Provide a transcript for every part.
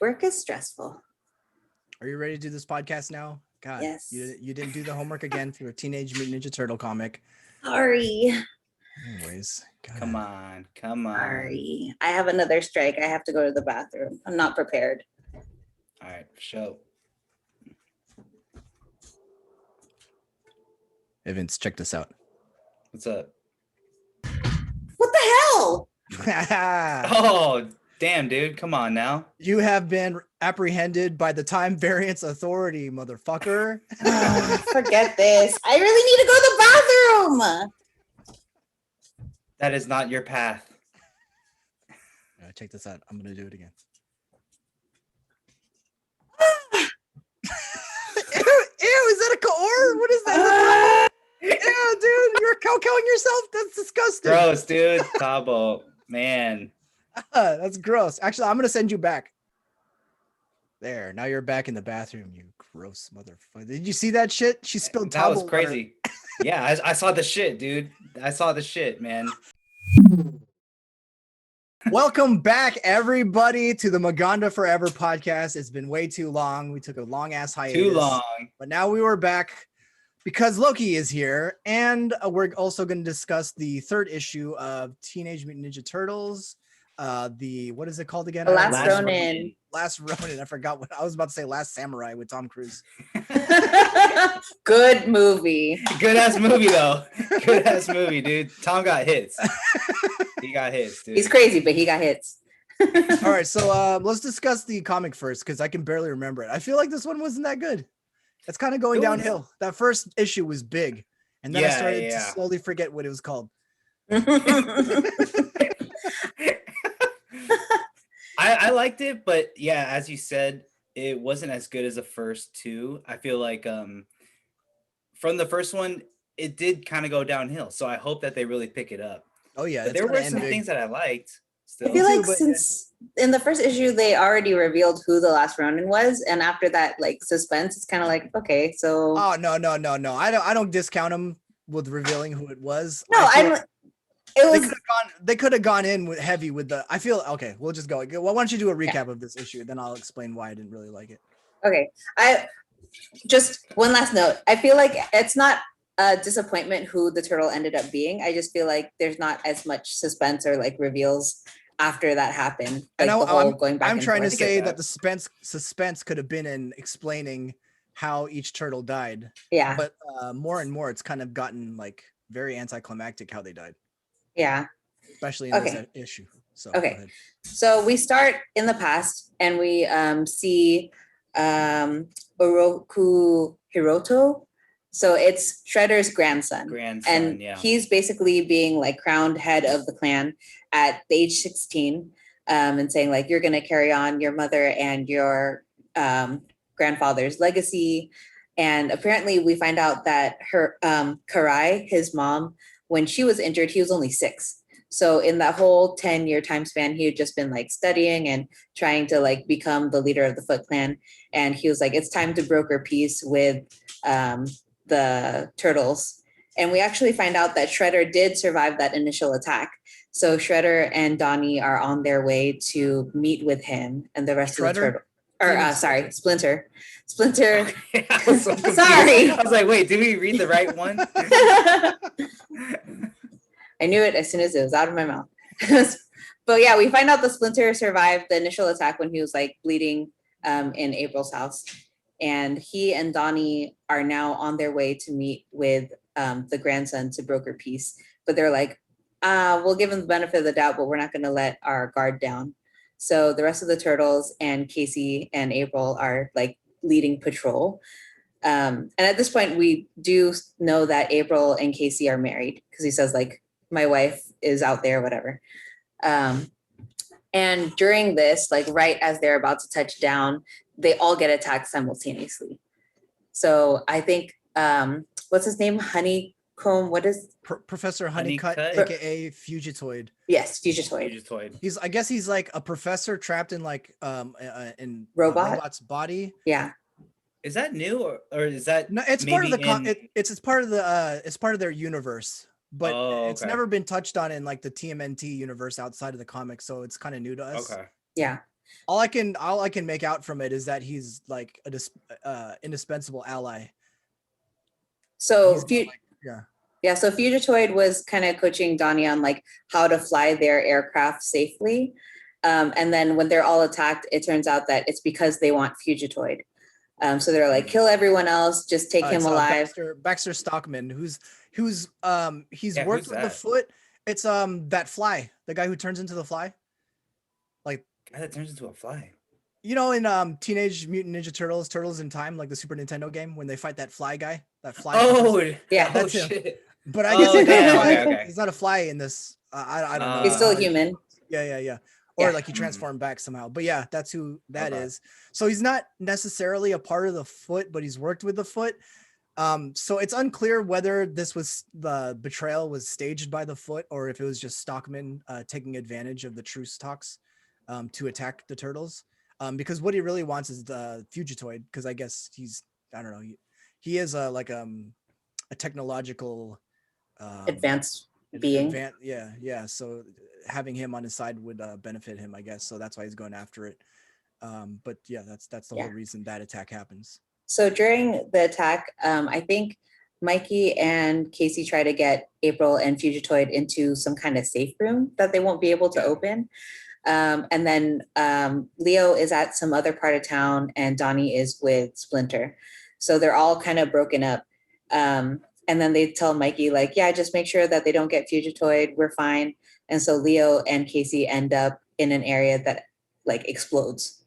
Work is stressful. Are you ready to do this podcast now? God, Yes. you didn't do the homework again for your Teenage Mutant Ninja Turtle comic. Sorry. Anyways, God. Come on. Sorry. I have another strike. I have to go to the bathroom. I'm not prepared. All right, show. Hey Vince, check this out. What's up? What the hell? Oh, damn, dude. Come on now. You have been apprehended by the Time Variance Authority, motherfucker. Forget this. I really need to go to the bathroom. That is not your path. Check this out. I'm gonna do it again. Ew, is that a coor? What is that? Ew, dude, you're killing yourself? That's disgusting. Gross, dude. Tabo, man. That's gross. Actually, I'm gonna send you back. There, now you're back in the bathroom, you gross motherfucker. Did you see that shit? She spilled That was Tabo crazy. Yeah, I saw the shit, dude. I saw the shit, man. Welcome back, everybody, to the Maganda Forever podcast. It's been way too long. We took a long ass hiatus. Too long. But now we were back because Loki is here, and we're also going to discuss the third issue of Teenage Mutant Ninja Turtles. What is it called again? Last Ronin. Last Ronin. I forgot what I was about to say. Last Samurai with Tom Cruise. Good movie. Good ass movie though. Good ass movie, dude. Tom got hits. He got hits, dude. He's crazy, but he got hits. All right, so let's discuss the comic first because I can barely remember it. I feel like this one wasn't that good. It's kind of going downhill. That first issue was big, and then I started to slowly forget what it was called. I liked it, but yeah, as you said, it wasn't as good as the first two. I feel like from the first one, it did kind of go downhill. So I hope that they really pick it up. Oh yeah, but there were some things that I liked. Still. I feel like since in the first issue they already revealed who the last Ronin was, and after that, like suspense, it's kind of like okay, so. Oh no! I don't discount them with revealing who it was. No, They could have gone in with heavy with the. I feel okay. We'll just go. Well, why don't you do a recap of this issue, then I'll explain why I didn't really like it. Okay, I just one last note. I feel like it's not a disappointment who the turtle ended up being. I just feel like there's not as much suspense or like reveals after that happened. Like and I'm trying to say that the suspense could have been in explaining how each turtle died. Yeah. But more and more, it's kind of gotten like very anticlimactic how they died. Yeah. Especially in this issue. So okay. So we start in the past and we see Oroku Hiroto. So it's Shredder's grandson. And he's basically being like crowned head of the clan at the age 16 and saying like, you're going to carry on your mother and your grandfather's legacy. And apparently we find out that her Karai, his mom, when she was injured, he was only 6. So in that whole 10-year time span, he had just been like studying and trying to like become the leader of the Foot Clan. And he was like, it's time to broker peace with the turtles. And we actually find out that Shredder did survive that initial attack. So Shredder and Donnie are on their way to meet with him and the rest of the turtle. Or Splinter. Splinter. Sorry. I was like, wait, did we read the right one? I knew it as soon as it was out of my mouth. But yeah, we find out the Splinter survived the initial attack when he was like bleeding in April's house. And he and Donnie are now on their way to meet with the grandson to broker peace. But they're like, we'll give him the benefit of the doubt, but we're not going to let our guard down. So the rest of the turtles and Casey and April are like leading patrol. And at this point, we do know that April and Casey are married because he says like, my wife is out there, whatever. And during this, like right as they're about to touch down, they all get attacked simultaneously. So I think, what's his name? Honeycomb. What is Professor Honeycutt, aka Fugitoid? Yes, Fugitoid. I guess he's like a professor trapped in like in robot's body. Yeah. Is that new or is that no? It's part of the it's part of the it's part of their universe, but it's never been touched on in like the TMNT universe outside of the comics, so it's kind of new to us. Okay. Yeah. All I can make out from it is that he's like a indispensable ally. So yeah. Yeah, so Fugitoid was kind of coaching Donnie on like how to fly their aircraft safely. And then when they're all attacked, it turns out that it's because they want Fugitoid. So they're like, kill everyone else, just take him alive. Baxter Stockman, he's worked with the foot. It's that fly, the guy who turns into the fly. Like guy that turns into a fly. You know, in Teenage Mutant Ninja Turtles in Time, like the Super Nintendo game, when they fight that fly guy, that fly. Oh, yeah, that's him. Shit. But I guess he's not a fly in this. I don't know. He's still human. Yeah. Or like he transformed back somehow. But yeah, that's who that is. So he's not necessarily a part of the foot, but he's worked with the foot. So it's unclear whether the betrayal was staged by the foot or if it was just Stockman taking advantage of the truce talks to attack the turtles. Because what he really wants is the Fugitoid, because I guess I don't know, he is a technological advanced being. Yeah. So having him on his side would benefit him, I guess. So that's why he's going after it. But yeah, that's the whole reason that attack happens. So during the attack, I think Mikey and Casey try to get April and Fugitoid into some kind of safe room that they won't be able to open. And then Leo is at some other part of town and Donnie is with Splinter. So they're all kind of broken up. And then they tell Mikey, like, yeah, just make sure that they don't get Fugitoid. We're fine. And so Leo and Casey end up in an area that like explodes.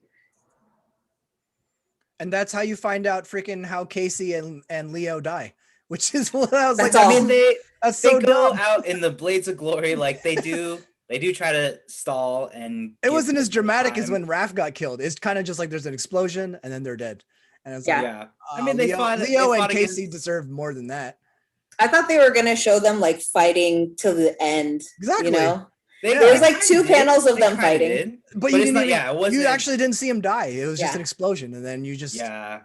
And that's how you find out freaking how Casey and Leo die, which is what I was that's like. All. I mean, they so go out in the Blades of Glory. Like they do try to stall, and it wasn't as dramatic as when Raph got killed. It's kind of just like there's an explosion and then they're dead. And it's yeah. I mean, Leo and Casey deserved more than that. I thought they were gonna show them like fighting till the end. Exactly. You know, there was like two panels of them fighting, but you actually didn't see him die. It was just an explosion, and then you just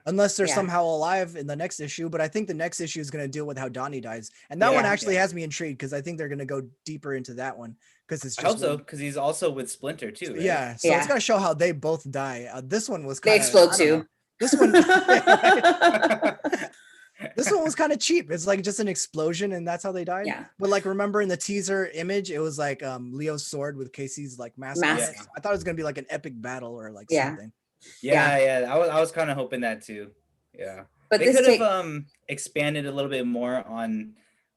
unless they're somehow alive in the next issue. But I think the next issue is going to deal with how Donnie dies, and that one actually has me intrigued because I think they're going to go deeper into that one because it's just I hope so because he's also with Splinter too. Right? Yeah, so it's going to show how they both die. This one was they explode too. This one. This one was kind of cheap. It's like just an explosion and that's how they died. Yeah. But like, remember in the teaser image, it was like Leo's sword with Casey's like mask. I thought it was going to be like an epic battle or like something. Yeah. I was kind of hoping that too. Yeah. But they could have expanded a little bit more on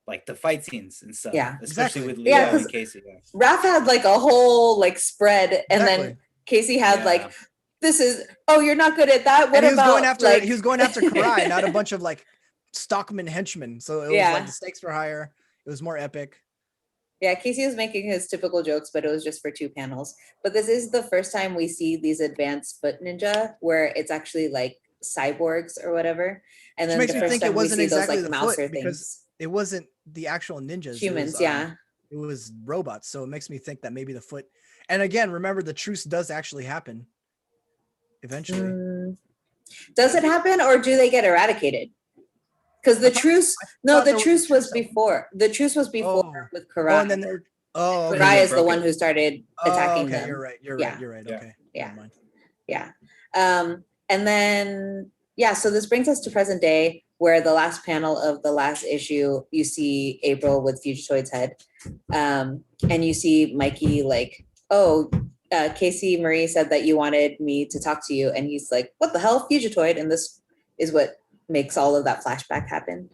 like the fight scenes and stuff. Yeah. Especially with Leo and Casey. Yeah. Raph had like a whole like spread and then Casey had like, this is, you're not good at that. What about he was going after Karai, not a bunch of like Stockman henchmen. So it was like the stakes were higher. It was more epic. Yeah, Casey was making his typical jokes, but it was just for 2 panels. But this is the first time we see these advanced foot ninja where it's actually like cyborgs or whatever. And then makes the me first think time it wasn't we see exactly those like the mouser foot things. Because it wasn't the actual ninjas. Humans, it was robots. So it makes me think that maybe the foot. And again, remember the truce does actually happen eventually. Does it happen or do they get eradicated? Because the truce was before. The truce was before with Karai. And then Karai is the one who started attacking them. You're right. Okay. Yeah. And then so this brings us to present day, where the last panel of the last issue, you see April with Fugitoid's head, and you see Mikey like, Casey Marie said that you wanted me to talk to you, and he's like, what the hell, Fugitoid? And this is what makes all of that flashback happen.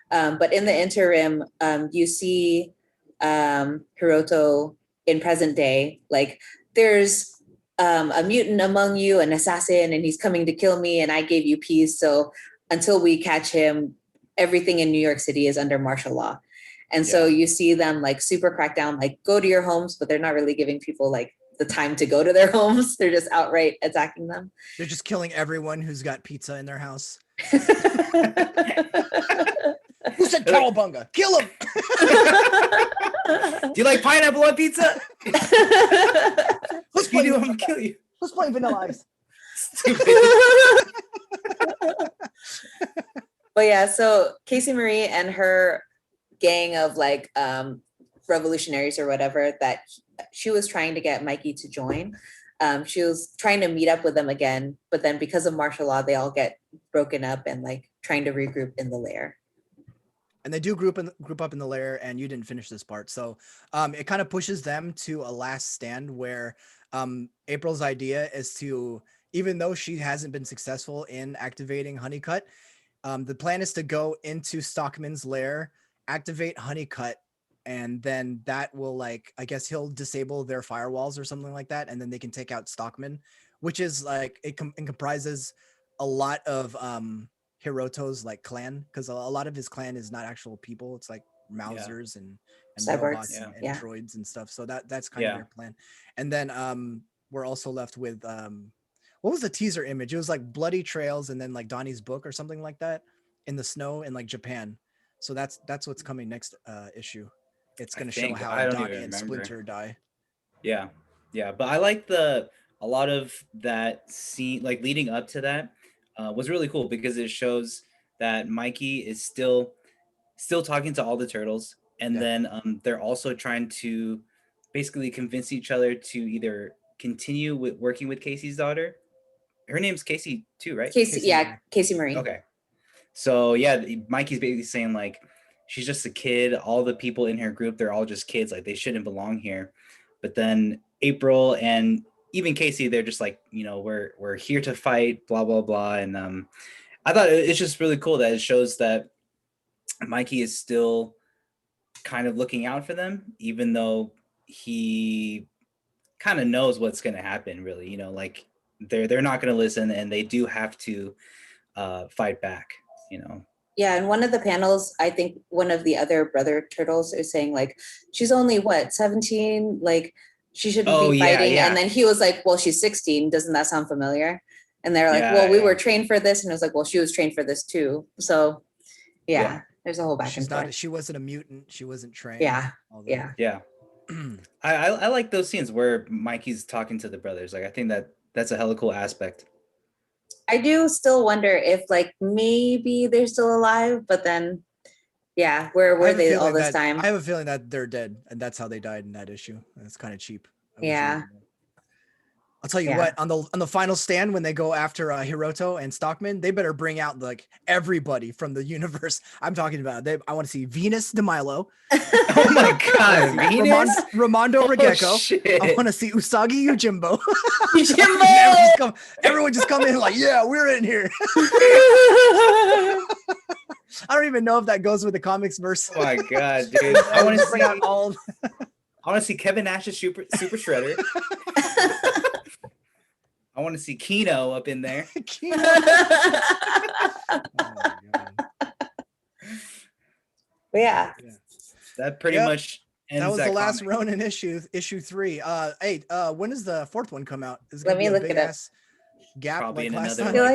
But in the interim, you see Hiroto in present day, like there's a mutant among you, an assassin, and he's coming to kill me, and I gave you peace. So until we catch him, everything in New York City is under martial law. And so you see them like super crack down, like go to your homes, but they're not really giving people like the time to go to their homes. They're just outright attacking them. They're just killing everyone who's got pizza in their house. Who said cowabunga? Kill him. Do you like pineapple on pizza? Let's play. I'm gonna kill you. Let's play Vanilla Ice. But so Casey Marie and her gang of like revolutionaries or whatever that she was trying to get Mikey to join. she was trying to meet up with them again, but then because of martial law, they all get broken up and like trying to regroup in the lair. And they do group up in the lair, and you didn't finish this part. So it kind of pushes them to a last stand where April's idea is to, even though she hasn't been successful in activating Honeycut, the plan is to go into Stockman's lair, activate Honeycut, and then that will, like, I guess he'll disable their firewalls or something like that, and then they can take out Stockman, which is like it comprises a lot of Hiroto's like clan, because a lot of his clan is not actual people. It's like Mausers and robots and droids and stuff. So that's kind of their plan. And then we're also left with what was the teaser image? It was like bloody trails and then like Donnie's book or something like that in the snow in like Japan. So that's what's coming next issue. It's going to show how Donnie and Splinter die. Yeah. But I like a lot of that scene, like leading up to that was really cool because it shows that Mikey is still talking to all the turtles. And then they're also trying to basically convince each other to either continue with working with Casey's daughter. Her name's Casey too, right? Casey Marie. Okay. So Mikey's basically saying like, she's just a kid. All the people in her group, they're all just kids. Like they shouldn't belong here. But then April and even Casey, they're just like, we're here to fight, blah, blah, blah. And I thought it's just really cool that it shows that Mikey is still kind of looking out for them, even though he kind of knows what's going to happen, really. Like they're not going to listen, and they do have to fight back, Yeah, and one of the panels, I think one of the other brother turtles is saying like, she's only 17, like she shouldn't be fighting. And then he was like, well, she's 16. Doesn't that sound familiar? And they're like, well, we were trained for this. And it was like, well, she was trained for this too. So there's a whole back and forth. She wasn't a mutant. She wasn't trained. Yeah. I like those scenes where Mikey's talking to the brothers. Like, I think that's a hella cool aspect. I do still wonder if like maybe they're still alive, but then where were they all this time? I have a feeling that they're dead, and that's how they died in that issue. It's kind of cheap. I'll tell you what, on the final stand, when they go after Hiroto and Stockman, they better bring out like everybody from the universe. I'm talking about. I want to see Venus de Milo. Oh my God, Venus? Ramondo Regecco. I want to see Usagi Yojimbo. Everyone just come in like, yeah, we're in here. I don't even know if that goes with the comics verse. Oh my God, dude! I want to bring out all. I want to see Kevin Nash's Super Shredder. I want to see Kino up in there. Kino. Oh my God. That pretty much ends that was the last comic. Ronin issue 3. When does the 4th one come out? Let me look it up. Gap. Probably like last time? I feel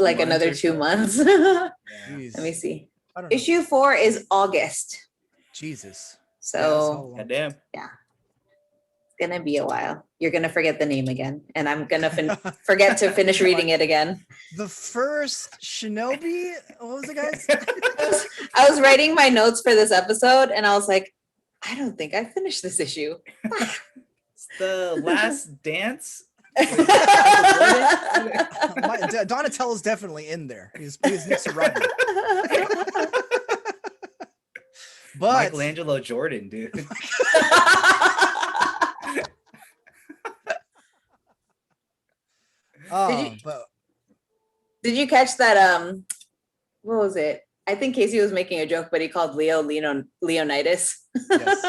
like another 2 months. Let me see. Issue 4 is August. Jesus. So goddamn. Yeah. It's gonna be a while. You're gonna forget the name again, and I'm gonna forget to finish reading it again. The first Shinobi. What was it, guys? I was writing my notes for this episode, and I was like, I don't think I finished this issue. It's the Last Dance. Donatello's definitely in there. He's next to Rodney. But Michelangelo Jordan, dude. Did you catch that? What was it? I think Casey was making a joke, but he called Leo Leonidas. Yes.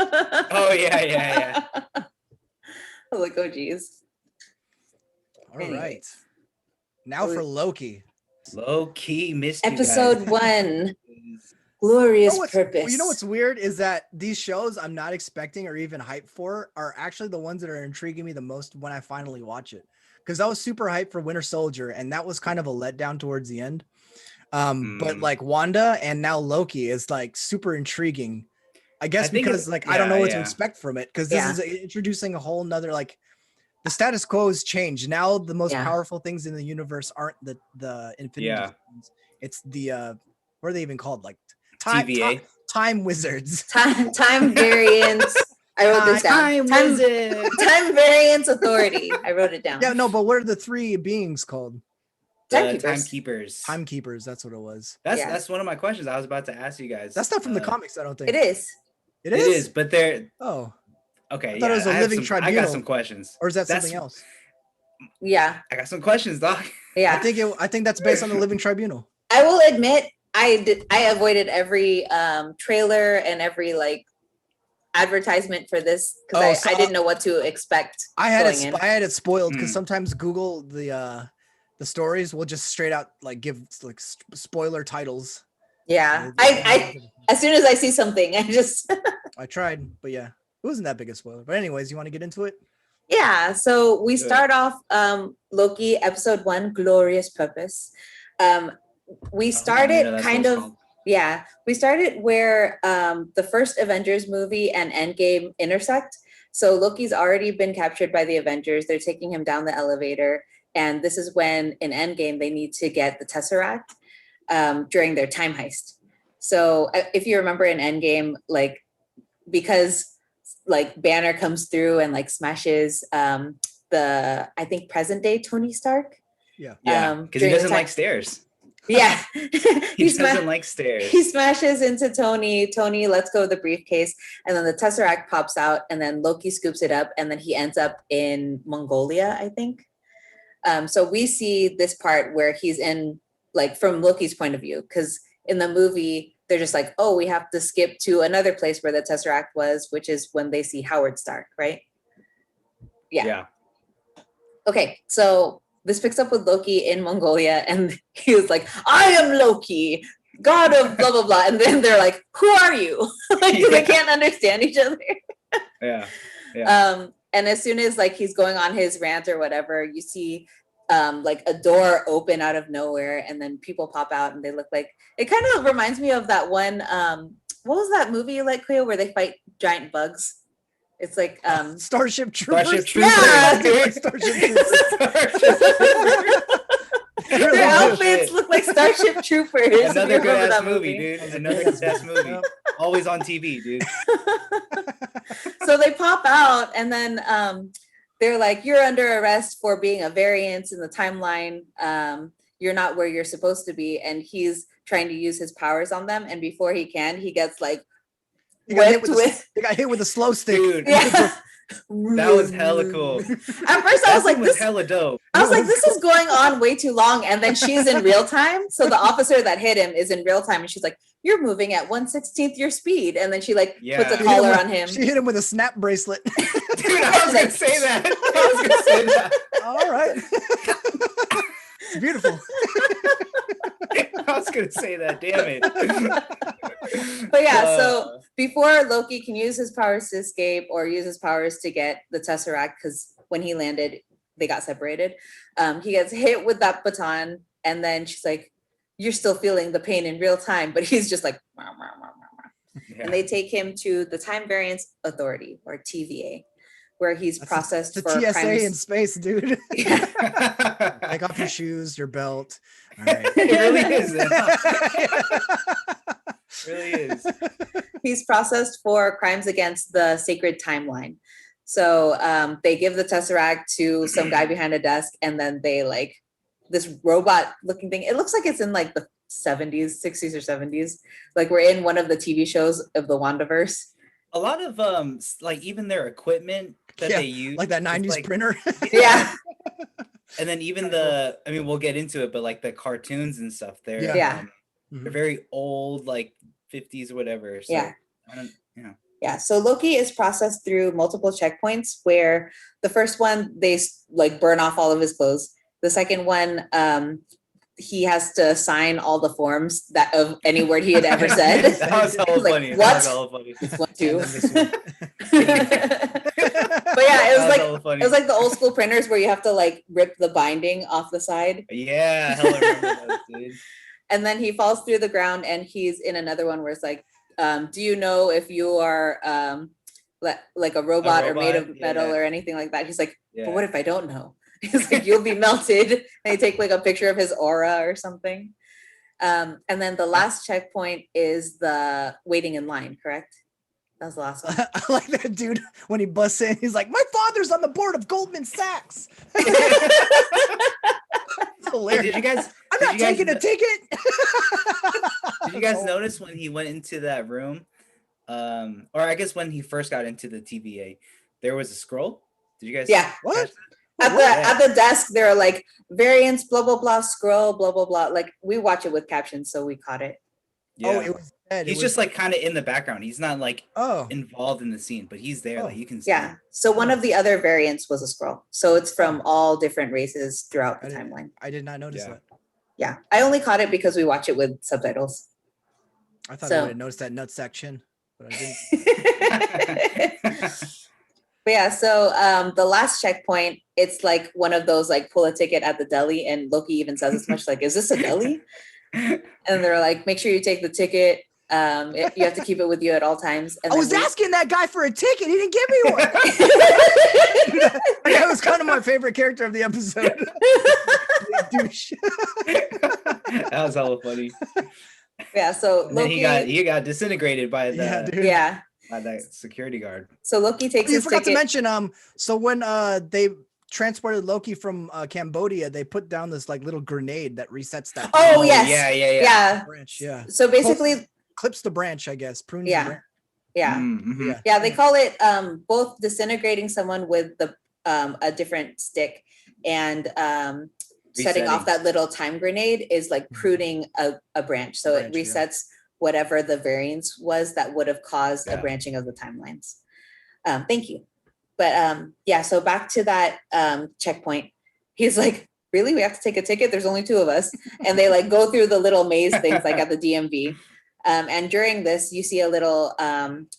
Oh yeah. I was like, oh geez. All right. Now for Loki. Low-key mystery. Episode 1. Glorious Purpose. You know what's weird is that these shows I'm not expecting or even hyped for are actually the ones that are intriguing me the most when I finally watch it. Because I was super hyped for Winter Soldier, and that was kind of a letdown towards the end. But like Wanda and now Loki is like super intriguing. I guess because like I don't know what to expect from it, because this is introducing a whole nother, like, the status quo has changed. Now the most powerful things in the universe aren't the Infinity Stones. It's the what are they even called? Like time wizards. Time variants. I wrote this down. Time variance authority. I wrote it down. Yeah, no, but what are the three beings called? Timekeepers. Timekeepers, that's what it was. That's one of my questions I was about to ask you guys. That's not from the comics, I don't think. It is. It is, but they're okay. I thought it was a living tribunal. I got some questions. Or is that something else? Yeah. I got some questions, Doc. Yeah. I think that's based on the living tribunal. I will admit I avoided every trailer and every like advertisement for this because I didn't know what to expect. I had it spoiled because sometimes Google the stories will just straight out like give like spoiler titles. Yeah, I as soon as I see something, I tried, but yeah, it wasn't that big a spoiler. But anyways, you want to get into it? Yeah, so we start off Loki episode 1, Glorious Purpose. We started we started where the first Avengers movie and Endgame intersect. So Loki's already been captured by the Avengers. They're taking him down the elevator. And this is when in Endgame, they need to get the Tesseract during their time heist. So if you remember in Endgame, like, because like Banner comes through and like smashes I think present day Tony Stark. Yeah. Because he doesn't like stairs. Yeah. he doesn't like stairs. He smashes into Tony. Tony lets go of the briefcase, and then the Tesseract pops out, and then Loki scoops it up, and then he ends up in Mongolia, I think. So we see this part where he's in, like, from Loki's point of view, because in the movie, they're just like, oh, we have to skip to another place where the Tesseract was, which is when they see Howard Stark, right? Yeah. Okay, so this picks up with Loki in Mongolia, and he was like, I am Loki, god of blah, blah, blah. And then they're like, who are you? Like, they can't understand each other. Yeah. And as soon as like he's going on his rant or whatever, you see like a door open out of nowhere, and then people pop out, and they look like, it kind of reminds me of that one, what was that movie you like, Cleo, where they fight giant bugs? It's like Starship Troopers. Yeah, Starship Troopers. Their outfits look like Starship Troopers. Another good ass movie, dude. Another good ass movie. Always on TV, dude. So they pop out, and then they're like, you're under arrest for being a variance in the timeline. You're not where you're supposed to be. And he's trying to use his powers on them. And before he can, he gets like, he got hit with a slow stick. Dude. Yeah. That was hella cool. At first I was like, this hella dope. I was like, this is going on way too long. And then she's in real time. So the officer that hit him is in real time. And she's like, you're moving at 1/16 your speed. And then she like puts a collar on him. She hit him with a snap bracelet. Dude, I was going to say that. All right. It's beautiful. I was going to say that. Damn it. But yeah, so before Loki can use his powers to escape or use his powers to get the Tesseract, because when he landed, they got separated. He gets hit with that baton, and then she's like, you're still feeling the pain in real time, but he's just like, wah, wah, wah, wah. Yeah. And they take him to the Time Variance Authority, or TVA, where he's processed for TSA crimes. in space, dude. Yeah. Take off your shoes, your belt. All right. It really is. Really is. He's processed for crimes against the sacred timeline. So they give the Tesseract to some guy behind a desk, and then they like this robot looking thing. It looks like it's in like the 70s, 60s or 70s. Like we're in one of the TV shows of the WandaVerse. A lot of like even their equipment that they use, like that 90s like, printer. Yeah. And then even we'll get into it, but like the cartoons and stuff, they're they're very old, like 50s or whatever. So Yeah. So Loki is processed through multiple checkpoints, where the first one, they like burn off all of his clothes. The second one, he has to sign all the forms that of any word he had ever said. That was hella funny. What? That was hella funny. It's 1, 2. But yeah, it was like the old school printers where you have to like rip the binding off the side. Yeah, hell, I remember those, dude. And then he falls through the ground, and he's in another one where it's like, do you know if you are like a robot or made of metal or anything like that? He's like, but what if I don't know? He's like, you'll be melted. And they take like a picture of his aura or something. And then the last checkpoint is the waiting in line, correct? That was the last one. I like that dude when he busts in. He's like, "My father's on the board of Goldman Sachs." Hey, did you guys? I'm not taking a ticket. Did you guys notice when he went into that room? Or I guess when he first got into the TVA, there was a scroll. Did you guys? Yeah. What? At the desk, there are like variants, blah blah blah, scroll, blah blah blah. Like we watch it with captions, so we caught it. Yeah. Oh, it was dead. He's just like kind of in the background. He's not like involved in the scene, but he's there. Like you can see. Yeah. So one of the other variants was a scroll. So it's from all different races throughout the timeline. I did not notice that. Yeah, I only caught it because we watch it with subtitles. I thought I would have noticed that nut section, but I didn't. But yeah, so the last checkpoint, it's like one of those like pull a ticket at the deli, and Loki even says as much, like, "Is this a deli?" And they're like, "Make sure you take the ticket. You have to keep it with you at all times." And I was asking that guy for a ticket. He didn't give me one. That was kind of my favorite character of the episode. Douche. That was hella funny. Yeah, so Loki, he got disintegrated by the by that security guard. So Loki takes his ticket. To mention so when they transported Loki from Cambodia, they put down this like little grenade that resets that. Oh yes. Yeah. Branch, yeah. So basically clips the branch, I guess. Prunes the branch. Yeah. They call it both disintegrating someone with the a different stick and setting off that little time grenade is like pruning a branch. So it resets whatever the variance was that would have caused a branching of the timelines. Thank you. But so back to that checkpoint. He's like, really? We have to take a ticket? There's only two of us. And they like go through the little maze things like at the DMV. And during this, you see a little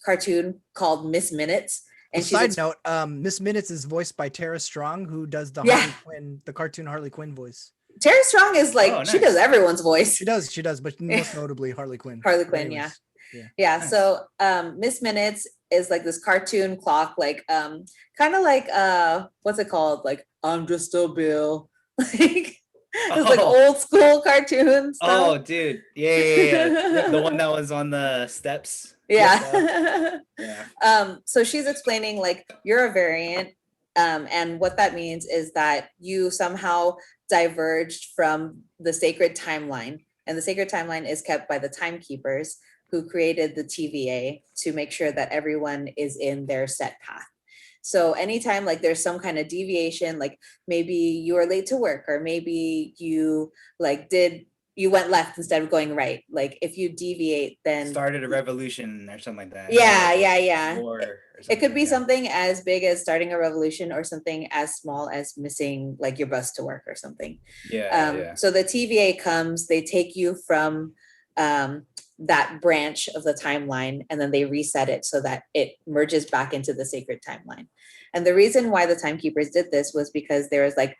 cartoon called Miss Minutes. And side note, Miss Minutes is voiced by Tara Strong, who does the Harley Quinn, the cartoon Harley Quinn voice. Tara Strong is like, she does everyone's voice. She does, but most notably Harley Quinn. Harley Quinn, nice. So Miss Minutes is like this cartoon clock, like kind of like what's it called? Like, I'm just a bill. Like it's like old school cartoons. Oh, dude. Yeah. The one that was on the steps. Yeah. So she's explaining like you're a variant. And what that means is that you somehow diverged from the sacred timeline. And the sacred timeline is kept by the timekeepers who created the TVA to make sure that everyone is in their set path. So anytime like there's some kind of deviation, like maybe you are late to work, or maybe you like you went left instead of going right. Like if you deviate, then started a revolution or something like that. Yeah. It could be something as big as starting a revolution, or something as small as missing like your bus to work or something. So the TVA comes, they take you from that branch of the timeline, and then they reset it so that it merges back into the sacred timeline. And the reason why the timekeepers did this was because there was like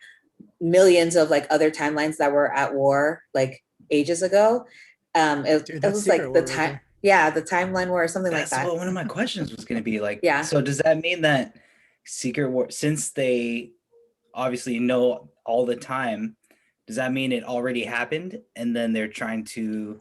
millions of like other timelines that were at war like ages ago. It was like the time, the timeline war or something like that. That's what one of my questions was going to be like. So does that mean that Secret War, since they obviously know all the time, does that mean it already happened and then they're trying to?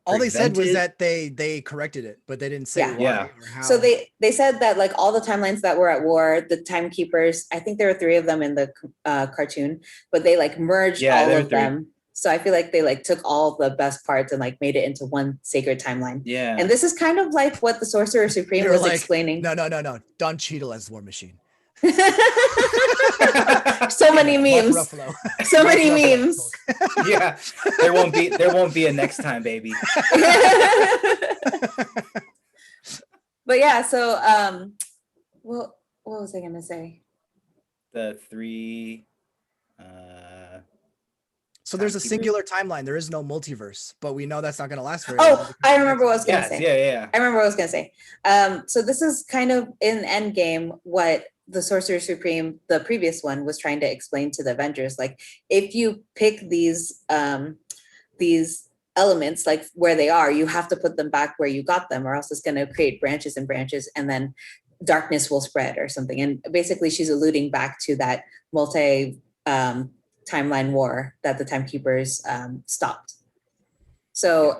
All they said was that they corrected it, but they didn't say why or how. So they said that like all the timelines that were at war, the timekeepers, I think there were 3 of them in the cartoon, but they like merged all of them. So I feel like they like took all the best parts and like made it into one sacred timeline. Yeah. And this is kind of like what the Sorcerer Supreme was like, explaining. No. Don Cheadle as War Machine. So many memes. So many memes. Yeah. There won't be a next time, baby. But yeah, so what was I gonna say? The 3 so there's a singular timeline. There is no multiverse, but we know that's not going to last very long. Oh, I remember what I was going to say. Yeah. I remember what I was going to say. So this is kind of in Endgame what the Sorcerer Supreme, the previous one, was trying to explain to the Avengers. Like, if you pick these elements, like where they are, you have to put them back where you got them, or else it's going to create branches and branches, and then darkness will spread or something. And basically, she's alluding back to that timeline war that the timekeepers stopped. So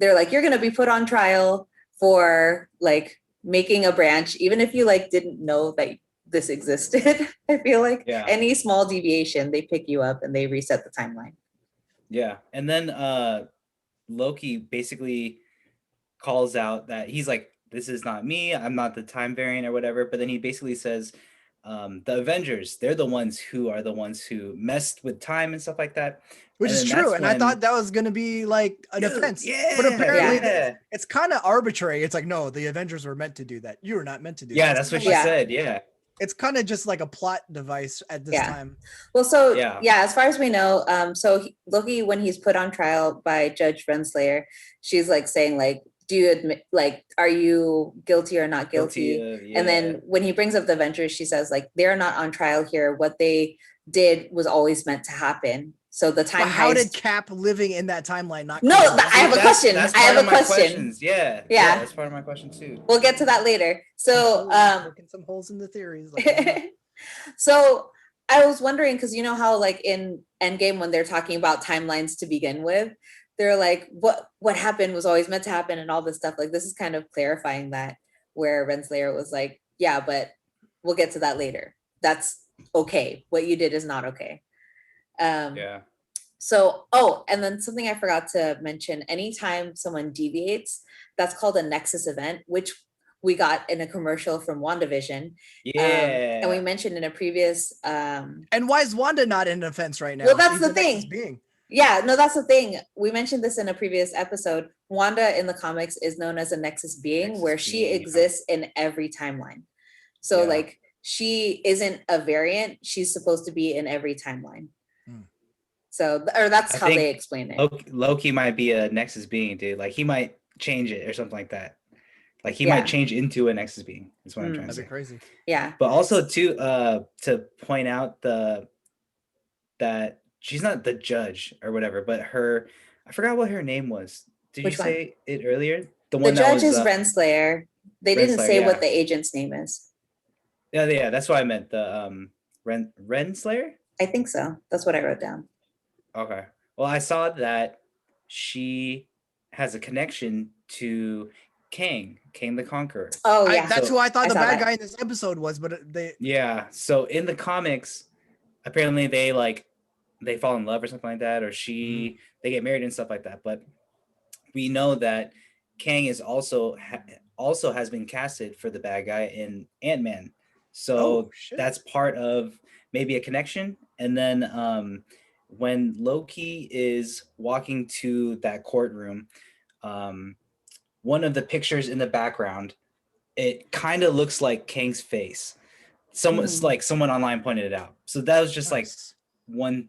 they're like, you're going to be put on trial for like making a branch, even if you like didn't know that this existed. I feel like any small deviation, they pick you up and they reset the timeline. Yeah. And then Loki basically calls out that he's like, this is not me, I'm not the time variant or whatever. But then he basically says, the Avengers, they're the ones who messed with time and stuff like that. Which is true. And I thought that was going to be like an offense. Yeah, but apparently it's kind of arbitrary. It's like, no, the Avengers were meant to do that. You were not meant to do that. Yeah, that's what she said. Yeah. It's kind of just like a plot device at this time. Well, so as far as we know, Loki, when he's put on trial by Judge Renslayer, she's like saying like, do you admit, like, are you guilty or not guilty? And then when he brings up the Avengers, she says like, they're not on trial here. What they did was always meant to happen. So the time. But how did Cap living in that timeline not? No, I have a question. I have a question. Yeah, that's part of my question too. We'll get to that later. So working some holes in the theories. So I was wondering, because you know how like in Endgame when they're talking about timelines to begin with, they're like, what happened was always meant to happen and all this stuff. Like this is kind of clarifying that, where Renslayer was like, yeah, but we'll get to that later. That's okay. What you did is not okay. So, and then something I forgot to mention, anytime someone deviates, that's called a nexus event, which we got in a commercial from WandaVision. And we mentioned in a previous and why is Wanda not in offense right now? Well, that's the thing. Yeah, no, that's the thing. We mentioned this in a previous episode. Wanda in the comics is known as a nexus being, where she exists in every timeline. So like she isn't a variant, she's supposed to be in every timeline. So, or that's how they explain it. Loki might be a nexus being, dude. Like he might change it or something like that. Like he might change into a nexus being. That's what I'm trying to say. That'd be crazy. Yeah. But also too, to point out that she's not the judge or whatever, but I forgot what her name was. Did you say it earlier? The judge is Renslayer. They didn't say what the agent's name is. Yeah, that's what I meant. The Renslayer? I think so. That's what I wrote down. Okay. Well, I saw that she has a connection to Kang the Conqueror. Oh, yeah. That's who I thought the bad guy in this episode was, but they... Yeah. So in the comics, apparently they fall in love or something like that, or they get married and stuff like that. But we know that Kang is also has been casted for the bad guy in Ant-Man. So that's part of maybe a connection. And then when Loki is walking to that courtroom, one of the pictures in the background, it kind of looks like Kang's face. Someone online pointed it out. So that was just like one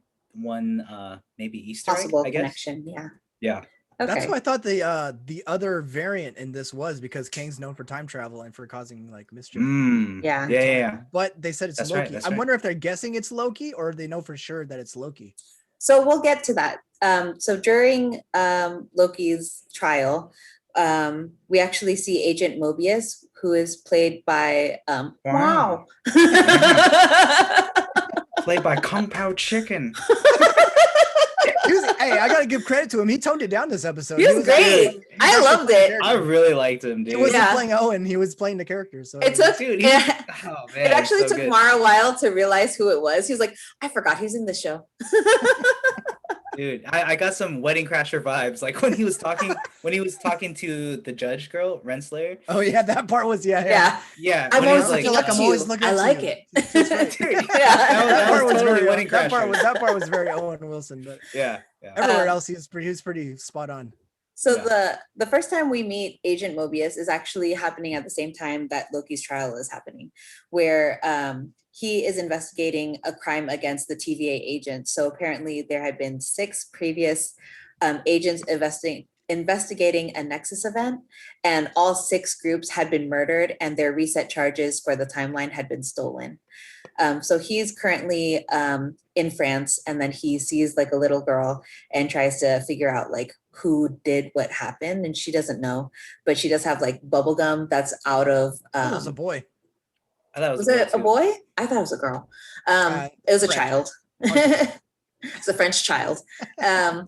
maybe Easter possible egg, I guess. Connection. Yeah. Okay. That's what I thought the other variant in this was, because Kang's known for time travel and for causing like mischief. Yeah. But they said it's Loki. I wonder if they're guessing it's Loki or they know for sure that it's Loki. So we'll get to that. So during Loki's trial, we actually see Agent Mobius, who is played by played by Kung Pao Chicken. Hey, I gotta give credit to him. He toned it down this episode. He was great. I loved it. I really liked him, dude. He wasn't playing Owen. He was playing the character. So it actually took Mara a while to realize who it was. He was like, I forgot he's in the show. Dude, I got some Wedding Crasher vibes. Like when he was talking to the judge girl, Renslayer. Oh yeah, that part was yeah. I'm always looking up to you. I like it. That part was very Owen Wilson, but everywhere else he was pretty spot on. So the first time we meet Agent Mobius is actually happening at the same time that Loki's trial is happening, where he is investigating a crime against the TVA agent. So apparently there had been 6 previous agents investigating a Nexus event, and all 6 groups had been murdered and their reset charges for the timeline had been stolen. So he's currently in France, and then he sees like a little girl and tries to figure out like who did what happened, and she doesn't know, but she does have like bubble gum that's out of it was a boy. I thought it was it a boy? I thought it was a girl. It was a child. It's a French child. But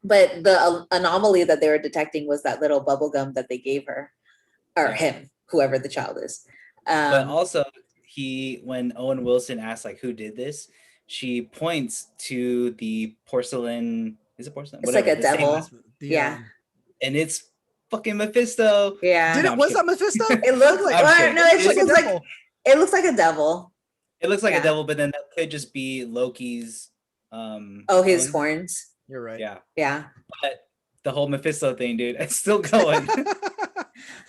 the anomaly that they were detecting was that little bubble gum that they gave her, or him, whoever the child is. But also, when Owen Wilson asks like who did this, she points to the porcelain. Is it porcelain? It's Whatever, like a devil. Yeah. And it's fucking Mephisto. Yeah. Was that Mephisto? It looks like no, it just looks like it looks like a devil. It looks like a devil, but then that could just be Loki's his horns. You're right. Yeah. Yeah. But the whole Mephisto thing, dude, it's still going.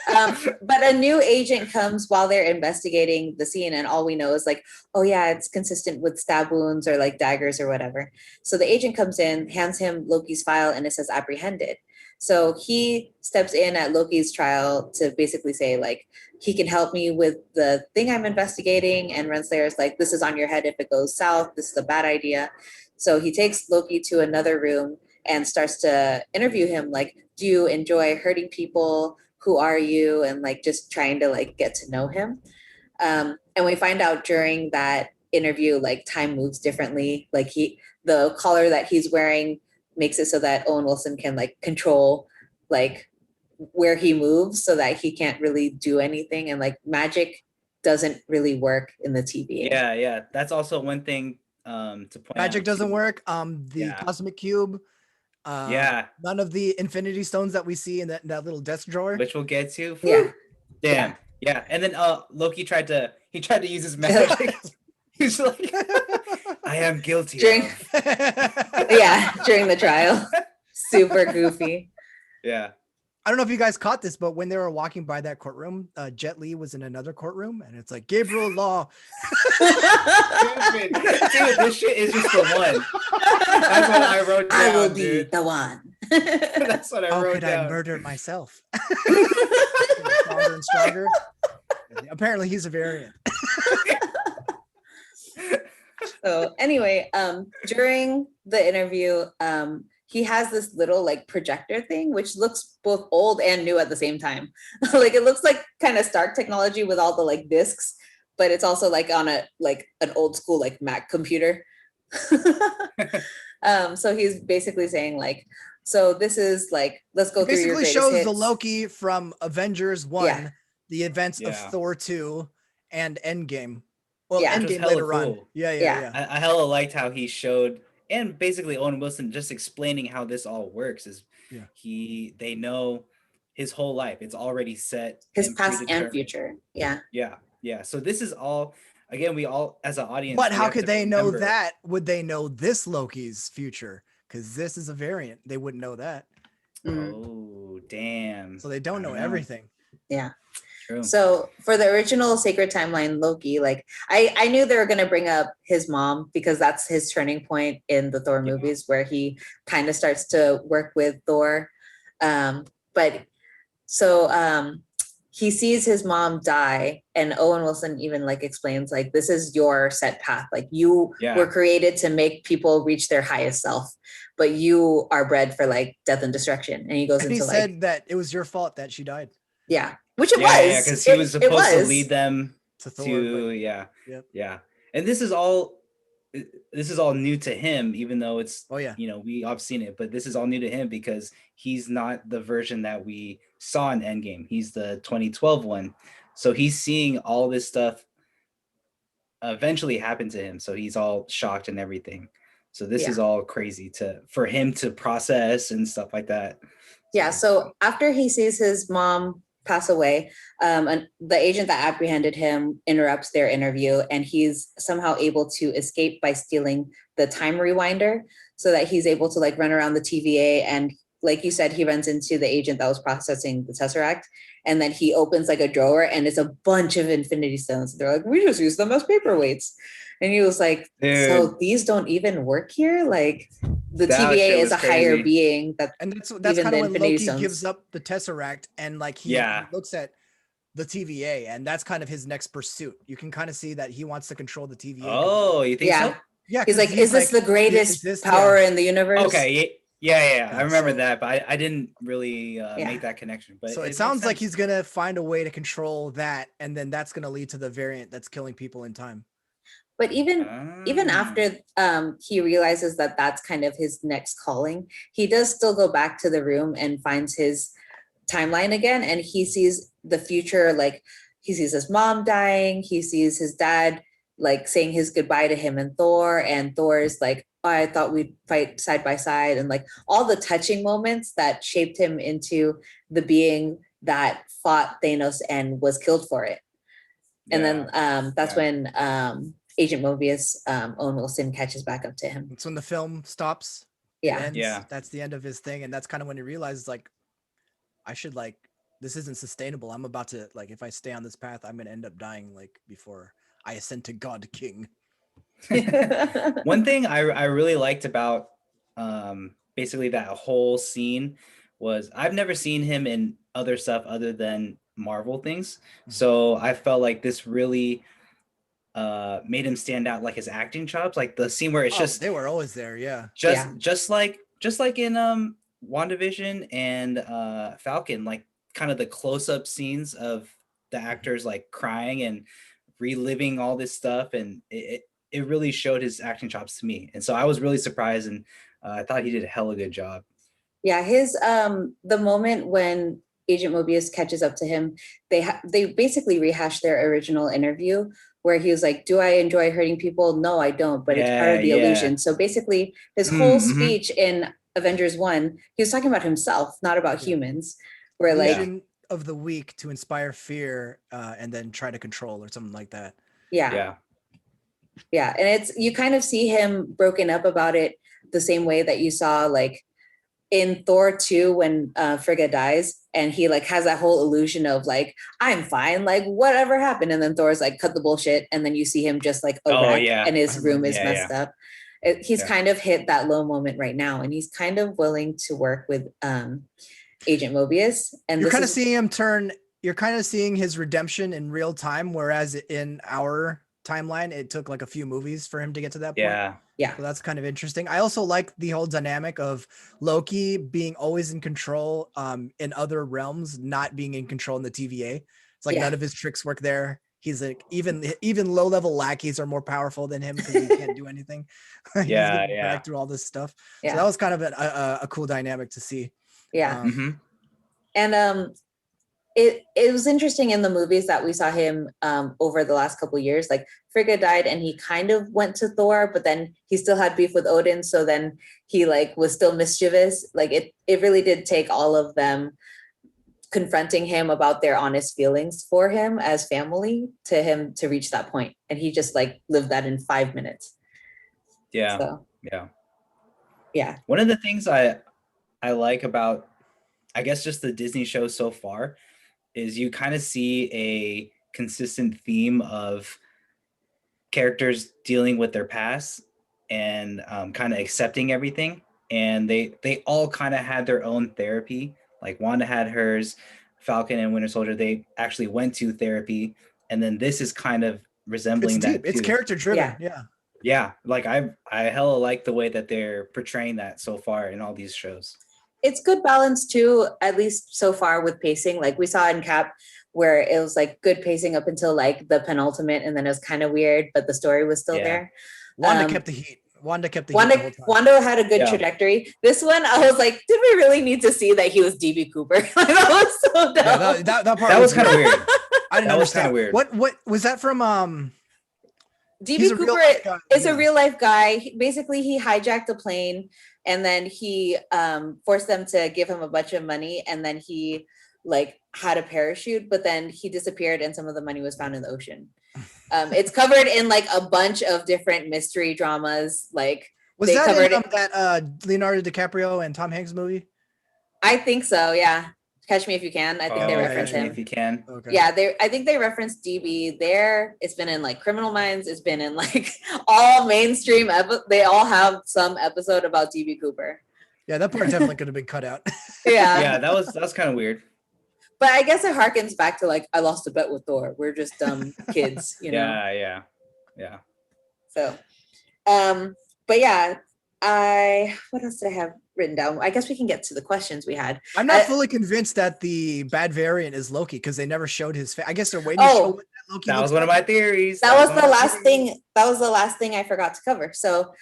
But a new agent comes while they're investigating the scene, and all we know is like, oh yeah, it's consistent with stab wounds or like daggers or whatever. So the agent comes in, hands him Loki's file, and it says apprehended. So he steps in at Loki's trial to basically say like, he can help me with the thing I'm investigating. And Renslayer's like, this is on your head if it goes south. This is a bad idea. So he takes Loki to another room and starts to interview him. Like, do you enjoy hurting people? Who are you? And like, just trying to like get to know him. And we find out during that interview, like time moves differently. Like the collar that he's wearing makes it so that Owen Wilson can like control like where he moves so that he can't really do anything. And like magic doesn't really work in the TVA. Yeah. That's also one thing to point out. Magic doesn't work. The cosmic cube. None of the infinity stones that we see in that little desk drawer. Which we'll get to. Yeah. Damn. Yeah. And then Loki tried to use his magic. He's like, I am guilty. During the trial. Super goofy. Yeah. I don't know if you guys caught this, but when they were walking by that courtroom, Jet Li was in another courtroom, and it's like Gabriel Law. Dude, this shit is just the one. That's what I wrote down. I will be the one. That's what I wrote down. How could I murder myself? Stronger and stronger. Apparently, he's a variant. So anyway, during the interview, he has this little like projector thing, which looks both old and new at the same time. Like it looks like kind of Stark technology with all the like discs, but it's also like on an old school like Mac computer. So he's basically saying like, so this is like, let's go through your greatest shows hits. the Loki from Avengers 1, the events of Thor 2, and Endgame. Well, Endgame later on. Yeah. I hella liked how he showed. And basically Owen Wilson just explaining how this all works is they know his whole life. It's already set. His past and future. Yeah. So this is all, again, we all as an audience. But how could they know that? Would they know this Loki's future? Because this is a variant. They wouldn't know that. Oh, damn. So they don't know everything. Yeah. True. So for the original Sacred Timeline Loki, like I knew they were going to bring up his mom because that's his turning point in the Thor movies where he kind of starts to work with Thor. He sees his mom die, and Owen Wilson even like explains like, this is your set path. Like you were created to make people reach their highest self, but you are bred for like death and destruction. And he goes into he said that it was your fault that she died. Yeah. Which it was. Because he was supposed to lead them to Thor. And this is all new to him, even though it's we all seen it, but this is all new to him because he's not the version that we saw in Endgame. He's the 2012 one. So he's seeing all this stuff eventually happen to him. So he's all shocked and everything. So this is all crazy for him to process and stuff like that. So after he sees his mom pass away, and the agent that apprehended him interrupts their interview, and he's somehow able to escape by stealing the time rewinder so that he's able to like run around the TVA. And like you said, he runs into the agent that was processing the Tesseract, and then he opens like a drawer and it's a bunch of Infinity Stones. They're like, we just use them as paperweights. And he was like, so these don't even work here? Like the TVA is a higher being and that's kind of when Loki gives up the Tesseract and like he looks at the TVA, and that's kind of his next pursuit. You can kind of see that he wants to control the TVA. Oh, you think so? Yeah. He's like, is this the greatest power in the universe? Okay. Yeah. I remember that, but I didn't really make that connection. But so it sounds like he's gonna find a way to control that, and then that's gonna lead to the variant that's killing people in time. But even after he realizes that that's kind of his next calling, he does still go back to the room and finds his timeline again, and he sees the future, like he sees his mom dying, he sees his dad like saying his goodbye to him and Thor's like, oh, I thought we'd fight side by side, and like all the touching moments that shaped him into the being that fought Thanos and was killed for it. And then that's when Agent Mobius, Owen Wilson, catches back up to him. It's when the film stops. Yeah. That's the end of his thing. And that's kind of when he realizes, like, I should, like, this isn't sustainable. I'm about to, like, if I stay on this path, I'm going to end up dying, like, before I ascend to God King. One thing I really liked about basically that whole scene was I've never seen him in other stuff other than Marvel things. So I felt like this really made him stand out, like his acting chops, like the scene where it's just they were always there. Just like in WandaVision and Falcon, like kind of the close-up scenes of the actors like crying and reliving all this stuff, and it really showed his acting chops to me. And so I was really surprised, and I thought he did a hella good job. Yeah, his the moment when Agent Mobius catches up to him, they basically rehashed their original interview where he was like, do I enjoy hurting people? No, I don't, but it's part of the illusion. So basically his whole speech in Avengers 1, he was talking about himself, not about humans. Where illusion of the weak to inspire fear and then try to control or something like that. Yeah. And it's, you kind of see him broken up about it the same way that you saw like in Thor 2 when Frigga dies, and he like has that whole illusion of like, I'm fine, like whatever happened, and then Thor's like, cut the bullshit, and then you see him just like a wreck, and his room is messed up. He's kind of hit that low moment right now, and he's kind of willing to work with Agent Mobius. And you're kind of seeing him turn, you're kind of seeing his redemption in real time, whereas in our timeline it took like a few movies for him to get to that point. So that's kind of interesting. I also like the whole dynamic of Loki being always in control in other realms, not being in control in the TVA. It's like none of his tricks work there. He's like, even low level lackeys are more powerful than him because he can't do anything. He's getting back through all this stuff. So that was kind of a cool dynamic to see. And it was interesting in the movies that we saw him over the last couple of years. Like Frigga died and he kind of went to Thor, but then he still had beef with Odin, so then he like was still mischievous. Like it really did take all of them confronting him about their honest feelings for him as family to reach that point, and he just like lived that in 5 minutes. One of the things I like about, I guess, just the Disney show so far is you kind of see a consistent theme of characters dealing with their past and kind of accepting everything. And they all kind of had their own therapy. Like Wanda had hers, Falcon and Winter Soldier, they actually went to therapy. And then this is kind of resembling that. It's character driven. Yeah. Like I hella like the way that they're portraying that so far in all these shows. It's good balance too, at least so far with pacing. Like we saw in Cap where it was like good pacing up until like the penultimate, and then it was kind of weird, but the story was still there. Wanda kept the heat. Wanda Wanda had a good trajectory. This one, I was like, did we really need to see that he was DB Cooper? Like, that was so dumb. That part was kind of weird. I didn't understand. Weird. What was that from? DB Cooper is a real life guy. Basically, he hijacked a plane and then he forced them to give him a bunch of money, and then he like had a parachute, but then he disappeared and some of the money was found in the ocean. It's covered in like a bunch of different mystery dramas. Like was that covered in that Leonardo DiCaprio and Tom Hanks movie? I think so. Yeah. Catch Me If You Can. I think they reference him. If You Can. Okay. Yeah, I think they referenced DB there. It's been in like Criminal Minds. It's been in like all mainstream. They all have some episode about DB Cooper. Yeah, that part definitely could have been cut out. Yeah, that was kind of weird. But I guess it harkens back to like, I lost a bet with Thor. We're just dumb kids, you know? Yeah. So, but yeah, what else did I have written down? I guess we can get to the questions we had. I'm not fully convinced that the bad variant is Loki because they never showed his face. I guess they're waiting to show what Loki that was one of my theories. That was the last thing. That was the last thing I forgot to cover. So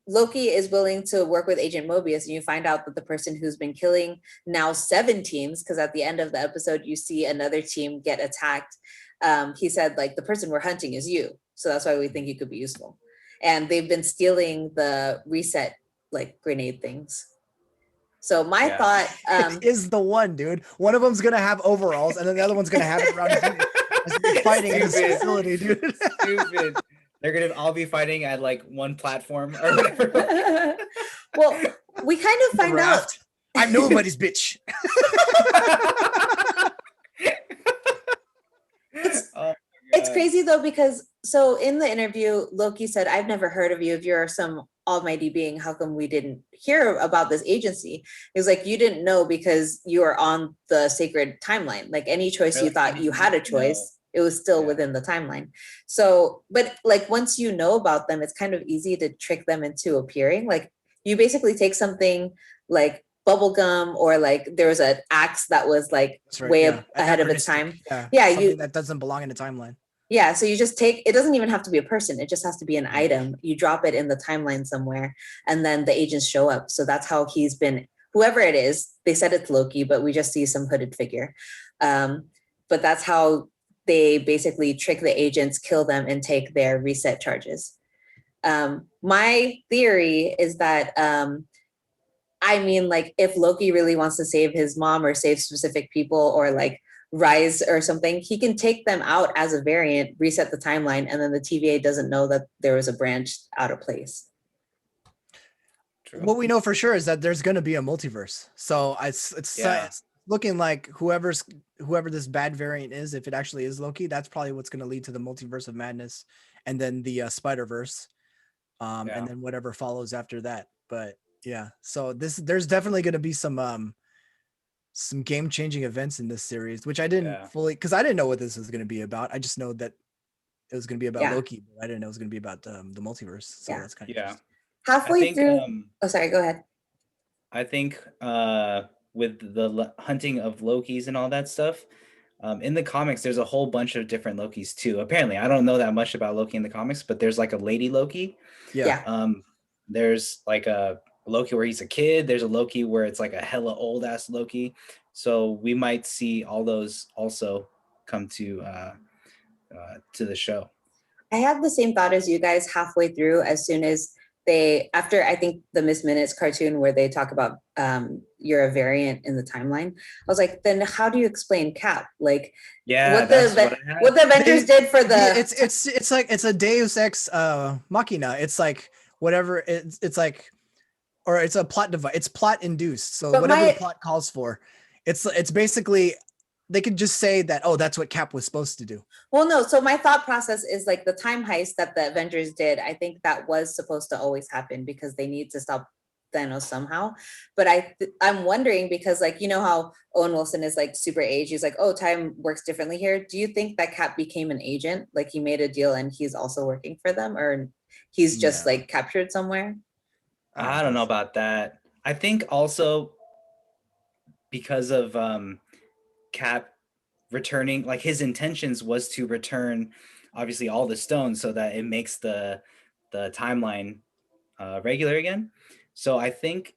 Loki is willing to work with Agent Mobius, and you find out that the person who's been killing now 7 teams, because at the end of the episode you see another team get attacked. He said, like, the person we're hunting is you, so that's why we think you could be useful. And they've been stealing the reset like grenade things. So my thought is the one, dude. One of them's gonna have overalls, and then the other one's gonna have it around his neck as they're fighting in this facility, dude. Stupid. They're gonna all be fighting at like one platform or whatever. Well, we kind of find out. I'm nobody's bitch. It's crazy though, because so in the interview, Loki said, "I've never heard of you. If you're some almighty being, how come we didn't hear about this agency?" He was like, "You didn't know because you are on the sacred timeline. Like any choice you thought you had a choice, it was still within the timeline." So, but like once you know about them, it's kind of easy to trick them into appearing. Like you basically take something like bubblegum, or like there was an axe that was like way ahead of its time. Yeah, that doesn't belong in the timeline. Yeah, so you just take, it doesn't even have to be a person, it just has to be an item. You drop it in the timeline somewhere, and then the agents show up. So that's how he's been, whoever it is, they said it's Loki, but we just see some hooded figure. But that's how they basically trick the agents, kill them, and take their reset charges. My theory is that, I mean, like, if Loki really wants to save his mom or save specific people, or like rise or something, he can take them out as a variant, reset the timeline, and then the TVA doesn't know that there was a branch out of place. True. What we know for sure is that there's going to be a multiverse. So it's looking like whoever this bad variant is, if it actually is Loki, that's probably what's going to lead to the multiverse of madness, and then the Spider-Verse, and then whatever follows after that. But yeah, so there's definitely going to be some game-changing events in this series, which I didn't fully, because I didn't know what this was going to be about. I just know that it was going to be about Loki, but I didn't know it was going to be about the multiverse. So that's kind of halfway through. Oh, sorry. Go ahead. I think with the hunting of Lokis and all that stuff, in the comics, there's a whole bunch of different Lokis too. Apparently, I don't know that much about Loki in the comics, but there's like a lady Loki. Yeah. There's like a Loki where he's a kid. There's a Loki where it's like a hella old ass Loki. So we might see all those also come to the show. I have the same thought as you guys halfway through. As soon as after I think the Miss Minutes cartoon where they talk about you're a variant in the timeline, I was like, then how do you explain Cap? Like, what the Avengers did for the it's like it's a Deus Ex Machina. It's like whatever it's like, or it's a plot device. It's plot induced. So whatever the plot calls for, it's basically, they could just say that, oh, that's what Cap was supposed to do. Well, no. So my thought process is like the time heist that the Avengers did, I think that was supposed to always happen because they need to stop Thanos somehow. But I'm wondering, because like, you know how Owen Wilson is like super aged. He's like, oh, time works differently here. Do you think that Cap became an agent? Like he made a deal and he's also working for them, or he's just like captured somewhere? I don't know about that. I think also because of Cap returning, like his intentions was to return obviously all the stones so that it makes the timeline regular again. So I think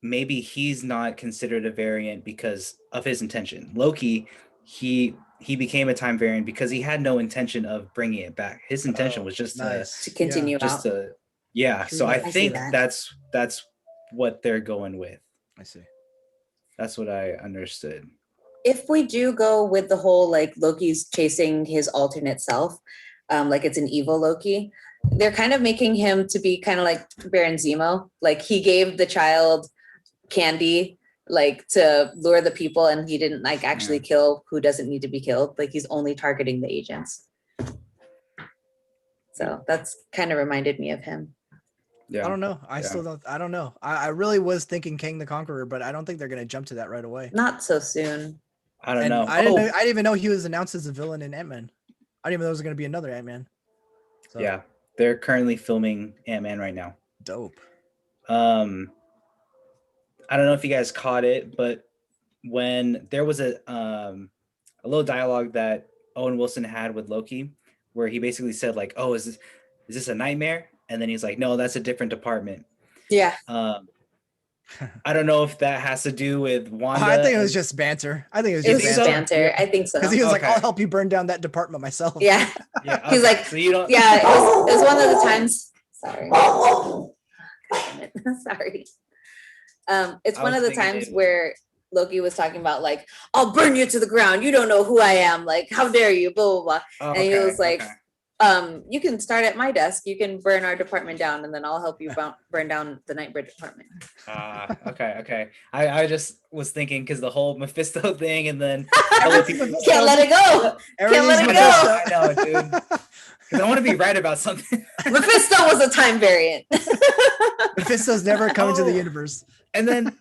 maybe he's not considered a variant because of his intention. Loki, he became a time variant because he had no intention of bringing it back. His intention was just to continue just out. So I think that's what they're going with. I see. That's what I understood. If we do go with the whole like Loki's chasing his alternate self, like it's an evil Loki, they're kind of making him to be kind of like Baron Zemo. Like he gave the child candy like to lure the people, and he didn't like actually kill who doesn't need to be killed. Like he's only targeting the agents. So that's kind of reminded me of him. Yeah. I don't know. I don't know. I really was thinking Kang the Conqueror, but I don't think they're going to jump to that right away. Not so soon. I don't know. I didn't even know he was announced as a villain in Ant-Man. I didn't even know there was going to be another Ant-Man. So. Yeah. They're currently filming Ant-Man right now. Dope. I don't know if you guys caught it, but when there was a little dialogue that Owen Wilson had with Loki, where he basically said like, "Oh, is this a nightmare?" and then he's like, no, that's a different department. Yeah. I don't know if that has to do with Wanda. I think it was just banter. I think it was just banter. I think so. Because he was like, I'll help you burn down that department myself. Yeah. Yeah. Okay. He's like, so you don't. Yeah, it was one of the times. Sorry. Sorry. It's one of the times where Loki was talking about like, I'll burn you to the ground. You don't know who I am. Like, how dare you? Blah, blah, blah. Oh, and he was like, you can start at my desk. You can burn our department down, and then I'll help you burn down the Nightbird department. Okay. I just was thinking because the whole Mephisto thing, and then can't let it go. Can't let it go. I know, dude. Because I want to be right about something. Mephisto was a time variant. Mephisto's never coming to the universe. And then,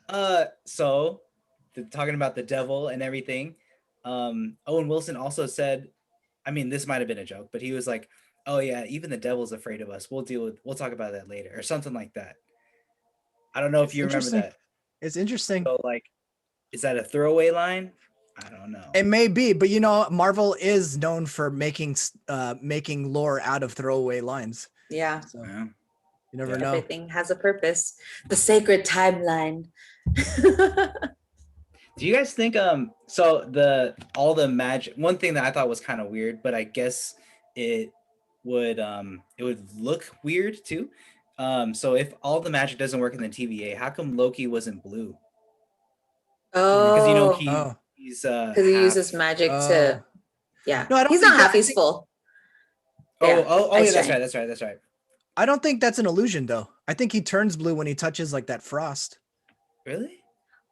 so talking about the devil and everything, Owen Wilson also said, I mean, this might have been a joke, but he was like, oh yeah, even the devil's afraid of us. We'll talk about that later, or something like that. I don't know if you remember that. It's interesting. So like, is that a throwaway line? I don't know. It may be, but you know, Marvel is known for making lore out of throwaway lines. Yeah. So you never know. Everything has a purpose. The sacred timeline. Do you guys think so all the magic, one thing that I thought was kind of weird, but I guess it would look weird too. So if all the magic doesn't work in the TVA, how come Loki wasn't blue? Oh, because you know he's because he uses magic to No, I don't. He's not half, he's full. Oh yeah, that's right. I don't think that's an illusion though. I think he turns blue when he touches like that frost. Really?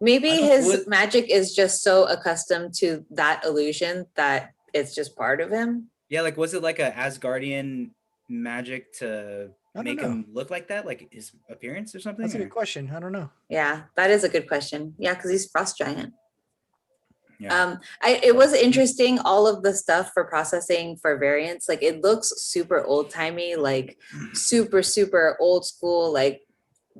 Maybe his magic is just so accustomed to that illusion that it's just part of him. Yeah, like was it like a Asgardian magic to make him look like that, like his appearance or something? That's a good question. I don't know. Yeah, that is a good question. Yeah, because he's frost giant. Yeah. It was interesting, all of the stuff for processing for variants. Like it looks super old timey, like super old school, like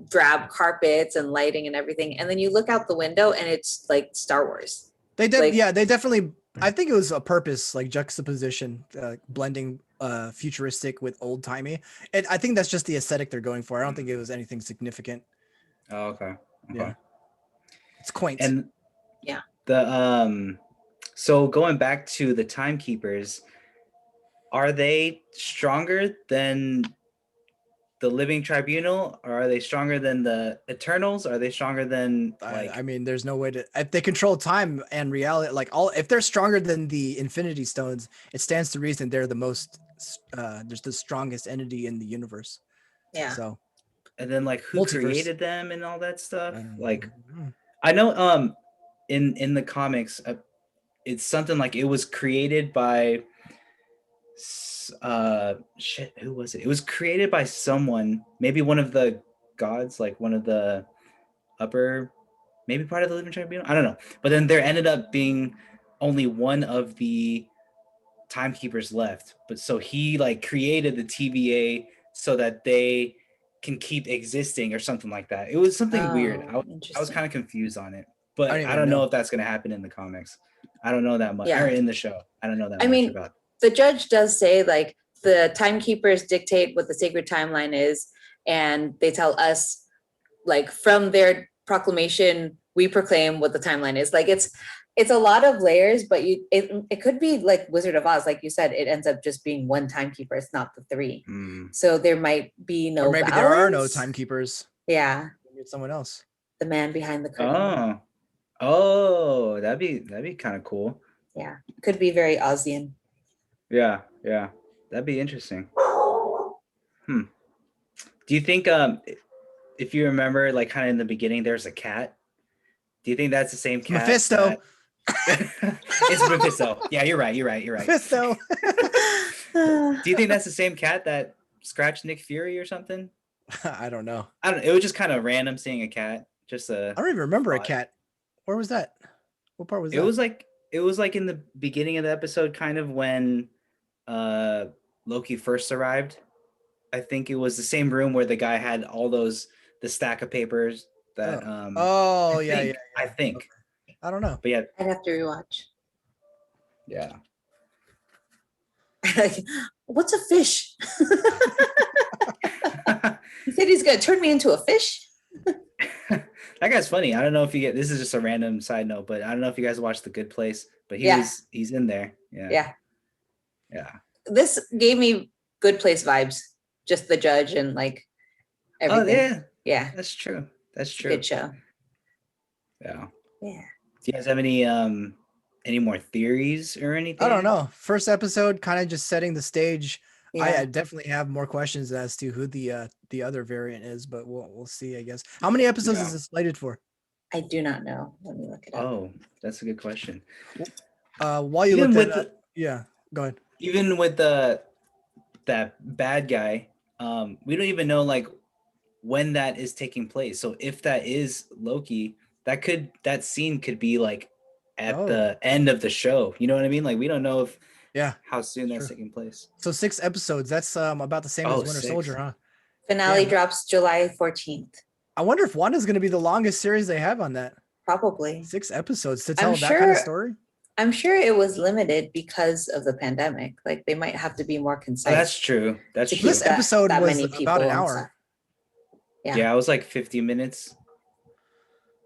drab carpets and lighting and everything, and then you look out the window and it's like Star Wars. They definitely. I think it was a purpose, like juxtaposition, blending futuristic with old timey, and I think that's just the aesthetic they're going for. I don't think it was anything significant. Oh, okay. Yeah, it's quaint. And yeah, the so going back to the timekeepers, are they stronger than the Living Tribunal, or are they stronger than the Eternals? Are they stronger than like? I mean, there's no way to. If they control time and reality, like if they're stronger than the Infinity Stones, it stands to reason they're the most. There's the strongest entity in the universe. Yeah. So. And then like who created them and all that stuff? Like, I know in the comics, it's something like it was created by. Who was it? It was created by someone, maybe one of the gods, like one of the upper, maybe part of the Living Tribunal. I don't know. But then there ended up being only one of the timekeepers left. But so he like created the TVA so that they can keep existing or something like that. It was something weird. I was kind of confused on it, but I don't know if that's going to happen in the comics. I don't know that much. Or in the show. I don't know that much about it. The judge does say like the timekeepers dictate what the sacred timeline is, and they tell us like from their proclamation we proclaim what the timeline is. Like it's a lot of layers, but it could be like Wizard of Oz, like you said, it ends up just being one timekeeper. It's not the three. So there might be no. Or maybe balance. there are no timekeepers. Yeah. Maybe it's someone else. The man behind the curtain. Oh, that'd be kind of cool. Yeah, could be very Ozian. Yeah, that'd be interesting. Do you think if you remember, like kind of in the beginning, there's a cat? Do you think that's the same cat? Mephisto. It's Mephisto. Yeah, you're right. Mephisto. Do you think that's the same cat that scratched Nick Fury or something? I don't know. It was just kind of random seeing a cat. I don't even remember a cat. Where was that? What part was that? It was like in the beginning of the episode, kind of when Loki first arrived. I think it was the same room where the guy had all the stack of papers that I think. I don't know. But yeah, I'd have to rewatch. Yeah. What's a fish? He said he's gonna turn me into a fish. That guy's funny. I don't know if you get. This is just a random side note, but I don't know if you guys watched The Good Place, but he's in there. Yeah. This gave me Good Place vibes. Just the judge and like everything. Oh yeah. That's true. Good show. Yeah. Yeah. Do you guys have any more theories or anything? I don't know. First episode, kind of just setting the stage. Yeah. I definitely have more questions as to who the other variant is, but we'll see, I guess. How many episodes is this slated for? I do not know. Let me look it up. Oh, that's a good question. While you look at it, go ahead. Even with that bad guy, we don't even know like when that is taking place. So if that is Loki, that scene could be like at the end of the show. You know what I mean? Like we don't know if how soon that's taking place. So 6 episodes. That's about the same as Winter Soldier, huh? Finale drops July 14th. I wonder if Wanda's going to be the longest series they have on that. Probably 6 episodes to tell that kind of story. I'm sure it was limited because of the pandemic. Like they might have to be more concise. That's true. That's true. This episode was about an hour. Yeah, it was like 50 minutes.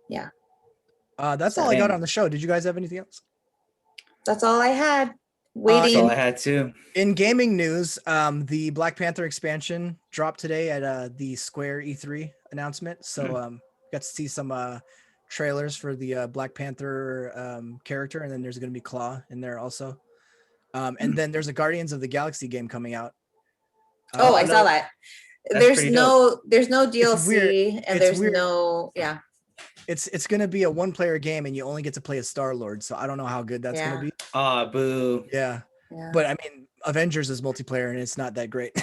Yeah. That's all I got on the show. Did you guys have anything else? That's all I had. Waiting. That's all I had too. In gaming news, the Black Panther expansion dropped today at the Square E3 announcement. So got to see some trailers for the Black Panther character, and then there's going to be Claw in there also. And then there's a Guardians of the Galaxy game coming out. I saw that. There's no DLC and there's no It's going to be a 1-player game, and you only get to play as Star-Lord. So I don't know how good that's going to be. Boo. Yeah. But I mean, Avengers is multiplayer, and it's not that great.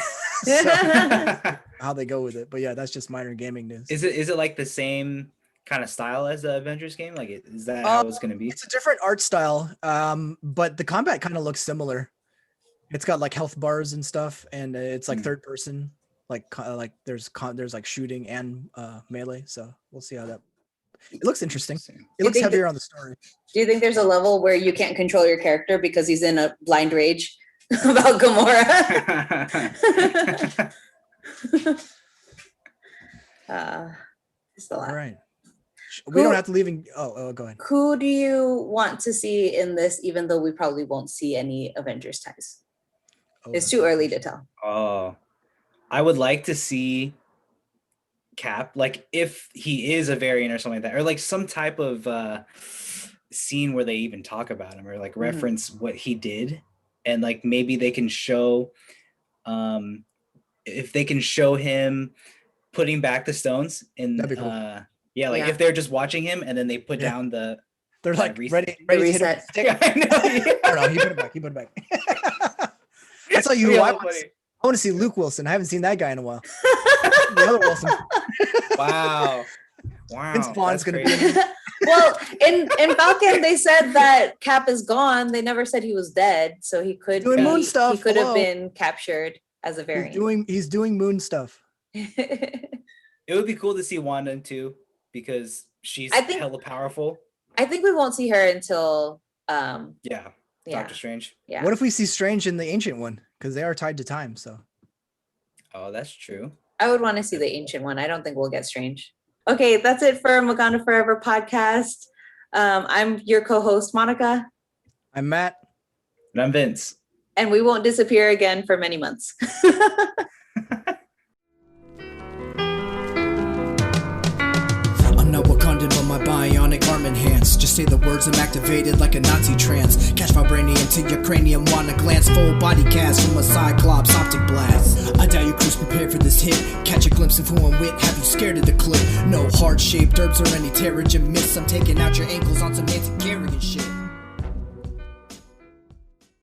How they go with it. But yeah, that's just minor gaming news. Is it like the same kind of style as the Avengers game? Like, is that how it's going to be? It's a different art style, but the combat kind of looks similar. It's got like health bars and stuff, and it's like third person. Like there's like shooting and melee. So we'll see how that. It looks interesting. It looks heavier on the story. Do you think there's a level where you can't control your character because he's in a blind rage about Gamora? All right. We don't have to leave. Go ahead. Who do you want to see in this, even though we probably won't see any Avengers ties? It's too early to tell. Oh, I would like to see Cap, like if he is a variant or something like that, or like some type of scene where they even talk about him or like reference what he did, and like maybe they can show if they can show him putting back the stones in cool. If they're just watching him and then they put down they're like ready to reset. I don't know, he put it back. That's how you I want to see Luke Wilson. I haven't seen that guy in a while. The other Wilson. Wow. Vince Vaughn's going to be. Well, in Falcon, they said that Cap is gone. They never said he was dead, so he could doing moon stuff. He could have been captured as a variant. He's doing moon stuff. It would be cool to see Wanda too, because she's hella powerful. I think we won't see her until Doctor Strange. Yeah. What if we see Strange in the Ancient One? Because they are tied to time. So. Oh, that's true. I would want to see the Ancient One. I don't think we'll get Strange. Okay, that's it for Maganda Forever podcast. I'm your co-host, Monica. I'm Matt. And I'm Vince. And we won't disappear again for many months. Not Wakandan, but my bionic arm enhanced. Just say the words, I'm activated like a Nazi trance. Catch vibranium to your cranium, wanna glance. Full body cast from a Cyclops optic blast. I doubt you crews prepared for this hit. Catch a glimpse of who I'm with, have you scared of the clip? No heart-shaped herbs or any terrigen myths. I'm taking out your ankles on some anti-carrion shit.